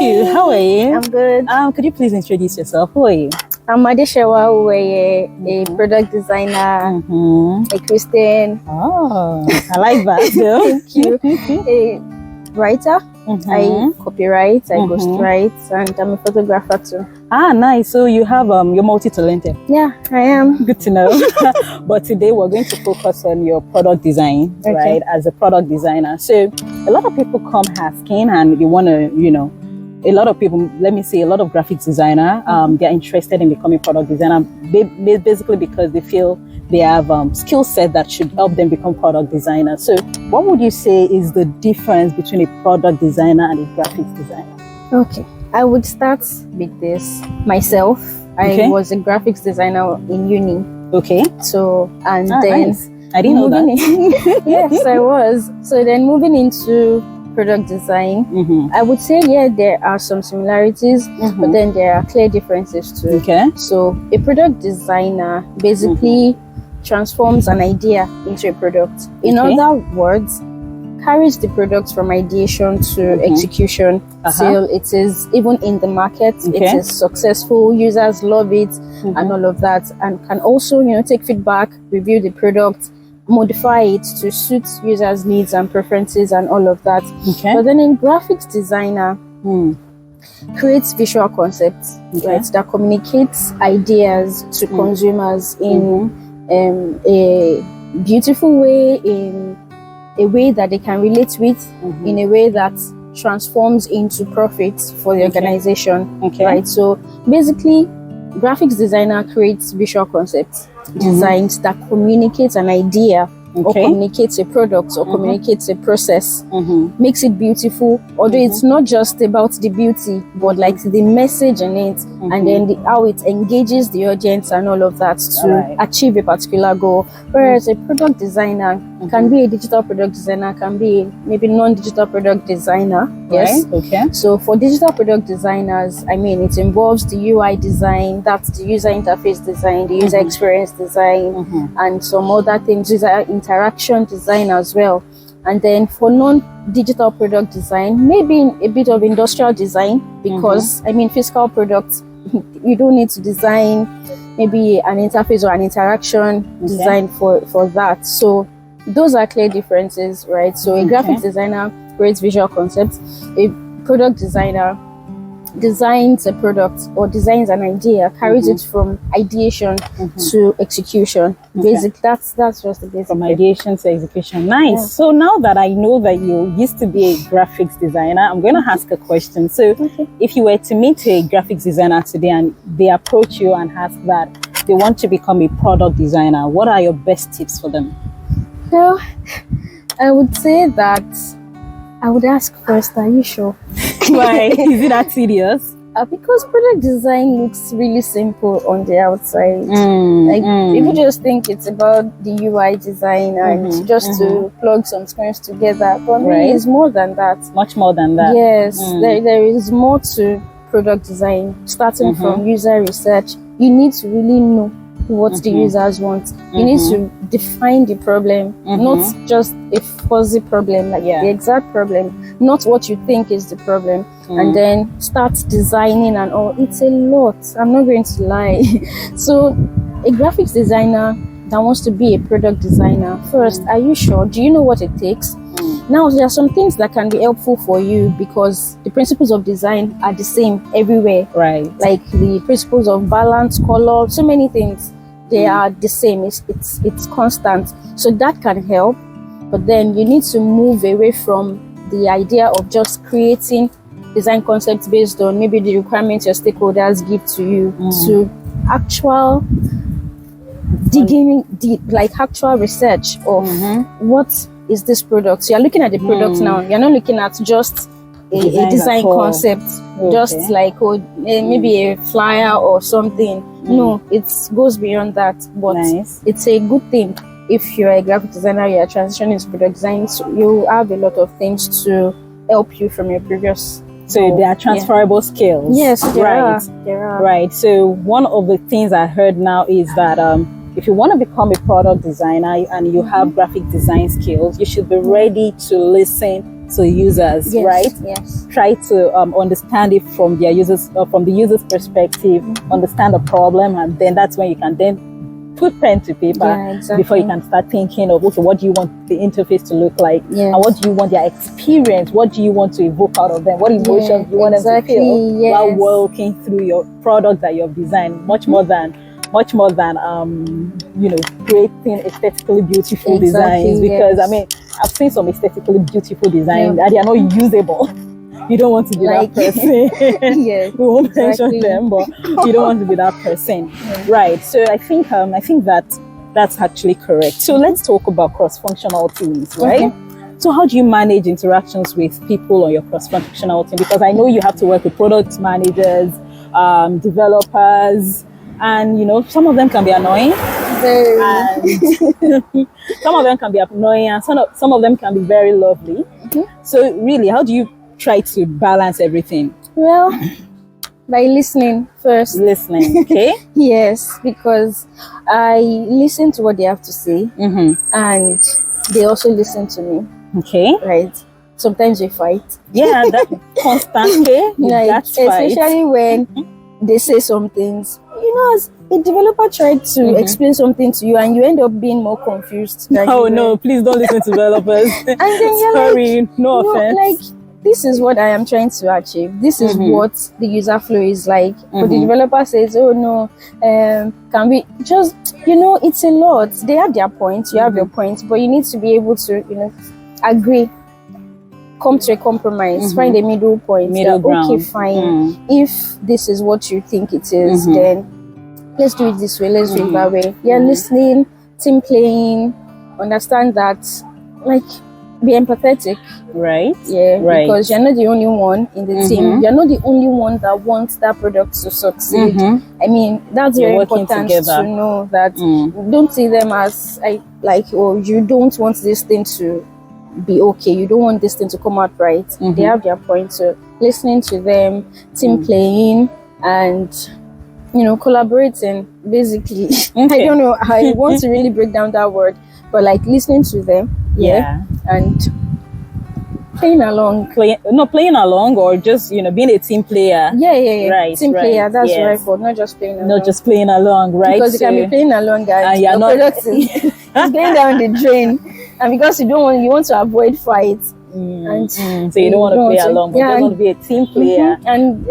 you. How are you? I'm good. Could you please introduce yourself? Who are you? I'm Adesewa, a product designer, a Christian. Oh, I like that. Thank you. A writer. I copyright, I ghostwrite, and I'm a photographer too. Ah, nice. So you have you're multi-talented. Yeah, I am. Good to know. But today we're going to focus on your product design, right? As a product designer. So a lot of people come asking, and you want to, a lot of people, let me say, a lot of graphics designer, they're interested in becoming product designer, basically because they feel they have skill set that should help them become product designer. So what would you say is the difference between a product designer and a graphics designer? Okay, I would start with this myself. I was a graphics designer in uni. Okay. So, and then nice. I didn't know that. Yes, I was. So then moving into product design, I would say, yeah, there are some similarities, but then there are clear differences too. Okay. So a product designer basically transforms an idea into a product. In other words, carries the product from ideation to execution till it is even in the market, it is successful, users love it, and all of that, and can also, take feedback, review the product, modify it to suit users' needs and preferences and all of that. But then in graphics designer, creates visual concepts, right, that communicates ideas to consumers in a beautiful way, in a way that they can relate with, in a way that transforms into profits for the organization, right? So basically, graphics designer creates visual concepts, designs that communicates an idea or communicates a product or communicates a process, makes it beautiful, although it's not just about the beauty, but like the message in it, and then how it engages the audience and all of that to achieve a particular goal. Whereas a product designer can be a digital product designer, can be maybe non-digital product designer. Yes. So for digital product designers, I mean, it involves the UI design, that's the user interface design, the user experience design, and some other things, user interaction design as well. And then for non-digital product design, maybe a bit of industrial design, because I mean, physical products, you don't need to design maybe an interface or an interaction design for that. So those are clear differences, right? So a graphics designer creates visual concepts, a product designer designs a product or designs an idea, carries it from ideation to execution. Basically, that's just the basic. From ideation to execution. Nice. Yeah. So now that I know that you used to be a graphics designer, I'm going to ask a question. So if you were to meet a graphics designer today and they approach you and ask that they want to become a product designer, what are your best tips for them? Well, I would say that I would ask first, are you sure? Why? Is it that serious? Because product design looks really simple on the outside. People just think it's about the UI design and just to plug some screens together. But really, it's more than that. Much more than that. Yes, there is more to product design. Starting from user research, you need to really know what the users want. You need to define the problem, not just a fuzzy problem, like the exact problem, not what you think is the problem, and then start designing and all. It's a lot, I'm not going to lie. So a graphics designer that wants to be a product designer, first, are you sure? Do you know what it takes? Now, there are some things that can be helpful for you because the principles of design are the same everywhere. Right. Like the principles of balance, color, so many things, they are the same. It's constant. So that can help. But then you need to move away from the idea of just creating design concepts based on maybe the requirements your stakeholders give to you to actual digging deep, like actual research of what is this product. So you're looking at the product now. You're not looking at just a design concept, just like maybe a flyer or something. No, it goes beyond that. But it's a good thing if you're a graphic designer, you're transitioning into product design. So you have a lot of things to help you from your previous. So they are transferable skills. Yes, there are. Right. So one of the things I heard now is that if you want to become a product designer and you have graphic design skills, you should be ready to listen to users, Yes, right? Yes. Try to understand it from their users, from the user's perspective, understand the problem, and then that's when you can then put pen to paper before you can start thinking of, okay, what do you want the interface to look like? And what do you want their experience? What do you want to evoke out of them? What emotions do you want them to feel while working through your product that you've designed? Much more than you know, creating aesthetically beautiful designs, because I mean, I've seen some aesthetically beautiful designs and they are not usable. You don't want to be that person. We won't mention them, but you don't want to be that person, right? So I think that's actually correct. So let's talk about cross-functional teams, right? So how do you manage interactions with people on your cross-functional team? Because I know you have to work with product managers, developers, and you know, some of them can be annoying. And some of them can be annoying, and some of them can be very lovely. So really, how do you try to balance everything? Well, by listening first. Listening, okay? Yes, because I listen to what they have to say, and they also listen to me. Okay. Right. Sometimes we fight. Yeah, that constantly. Like, especially when they say some things. You know, as a developer tried to explain something to you, and you end up being more confused. Oh no! Please don't listen to developers. And then you're sorry, like, no offense. Like, this is what I am trying to achieve. This is what the user flow is like. But the developer says, oh no, can we just, you know, it's a lot. They have their points, you have your points, but you need to be able to, you know, agree, come to a compromise, find a middle point. Middle ground. Okay, fine. If this is what you think it is, then let's do it this way, let's do it that way. Yeah, listening, team playing, understand that, like, be empathetic. Right. Yeah, right. Because you're not the only one in the team. You're not the only one that wants that product to succeed. I mean, that's very important to know that. Don't see them as you don't want this thing to be okay. You don't want this thing to come out right. They have their point. So listening to them, team playing, and you know, collaborating. Basically, I don't know. I want to really break down that word, but like listening to them. And playing along. Playing along, or just, you know, being a team player. Right. Team player, that's right, but not just playing along. Not just playing along, right? Because you can be playing along, guys. Your product is going down the drain, and because you want to avoid fights. And so you don't want to play along, but you just want to be a team player. And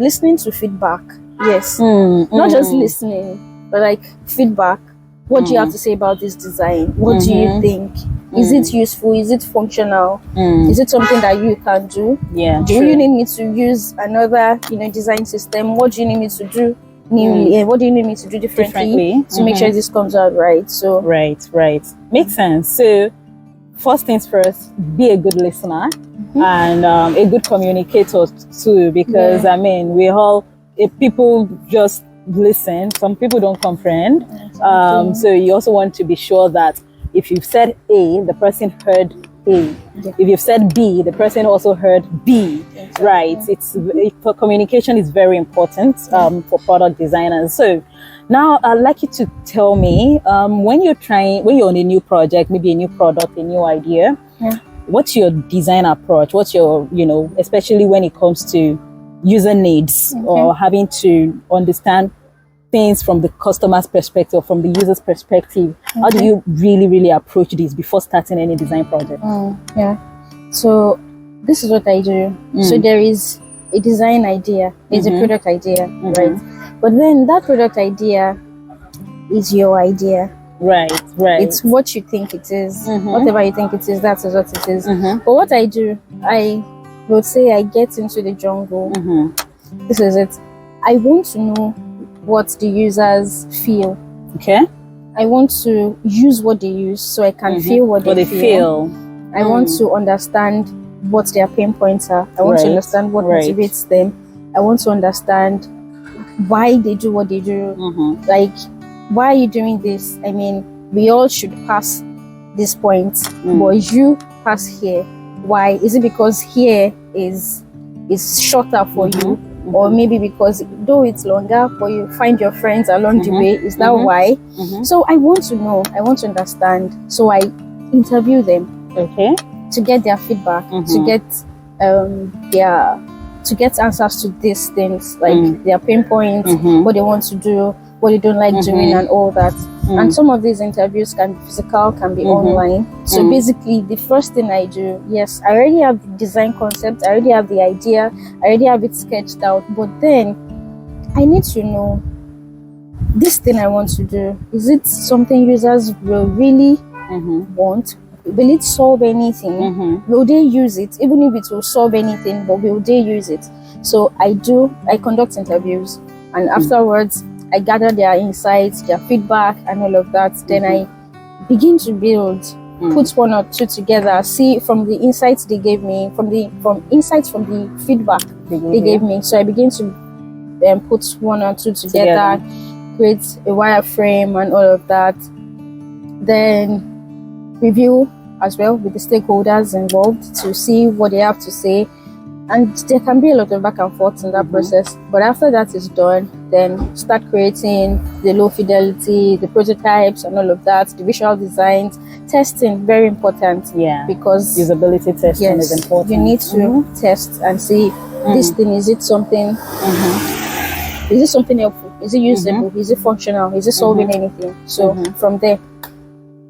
listening to feedback. Yes. Not just listening, but like feedback. What do you have to say about this design? What do you think? Is it useful? Is it functional? Is it something that you can do? Do you need me to use another, you know, design system? What do you need me to do newly? What do you need me to do differently to make sure this comes out right? So right. Makes sense. So first things first, be a good listener and a good communicator too, because I mean, if people just listen, some people don't comprehend. So you also want to be sure that if you've said A, the person heard A. If you've said B, the person also heard B. Right. For communication is very important for product designers. So now I'd like you to tell me, when you're on a new project, maybe a new product, a new idea, what's your design approach? What's your, you know, especially when it comes to user needs or having to understand things from the customer's perspective, from the user's perspective. How do you really approach this before starting any design project? So this is what I do. So there is a design idea, there's a product idea, right? But then that product idea is your idea. Right. It's what you think it is. Whatever you think it is, that is what it is. But what I do, I would say I get into the jungle. This is it. I want to know what the users feel. I want to use what they use so I can feel what they feel. I want to understand what their pain points are. I want to understand what motivates them. I want to understand why they do what they do. Like, why are you doing this? I mean, we all should pass this point, but you pass here. Why? Is it because here is shorter for you? Or maybe because though it's longer for you, find your friends along the way. Is that why? So I want to know, I want to understand. So I interview them. to get their feedback, to get answers to these things, like their pain points, what they want to do, what they don't like doing, and all that. And some of these interviews can be physical, can be online. So basically, the first thing I do, yes, I already have the design concept, I already have the idea, I already have it sketched out, but then I need to know, this thing I want to do, is it something users will really want? Will it solve anything? Will they use it? Even if it will solve anything, but will they use it? So I conduct interviews, and afterwards I gather their insights, their feedback, and all of that. Then I begin to build, put one or two together, see from the insights they gave me, from the feedback they gave me. So I begin to put one or two together, create a wireframe and all of that. Then review as well with the stakeholders involved to see what they have to say. And there can be a lot of back and forth in that process. But after that is done, then start creating the low fidelity, the prototypes and all of that, the visual designs, testing, very important. Yeah. Because usability testing is important. You need to test and see this thing, is it something is it something helpful? Is it usable? Is it functional? Is it solving anything? So from there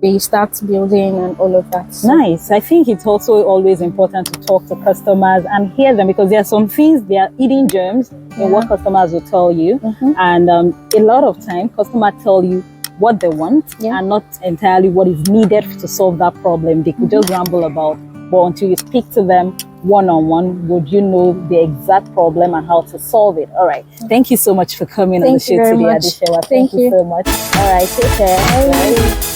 we start building and all of that. Nice. I think it's also always important to talk to customers and hear them, because there are some things, they are hidden gems in what customers will tell you. And a lot of time, customers tell you what they want and not entirely what is needed to solve that problem. They could just ramble about, but until you speak to them one-on-one, would you know the exact problem and how to solve it. All right. Thank you so much for coming on the show today, Adesewa. Thank you so much. All right. Take care. Bye.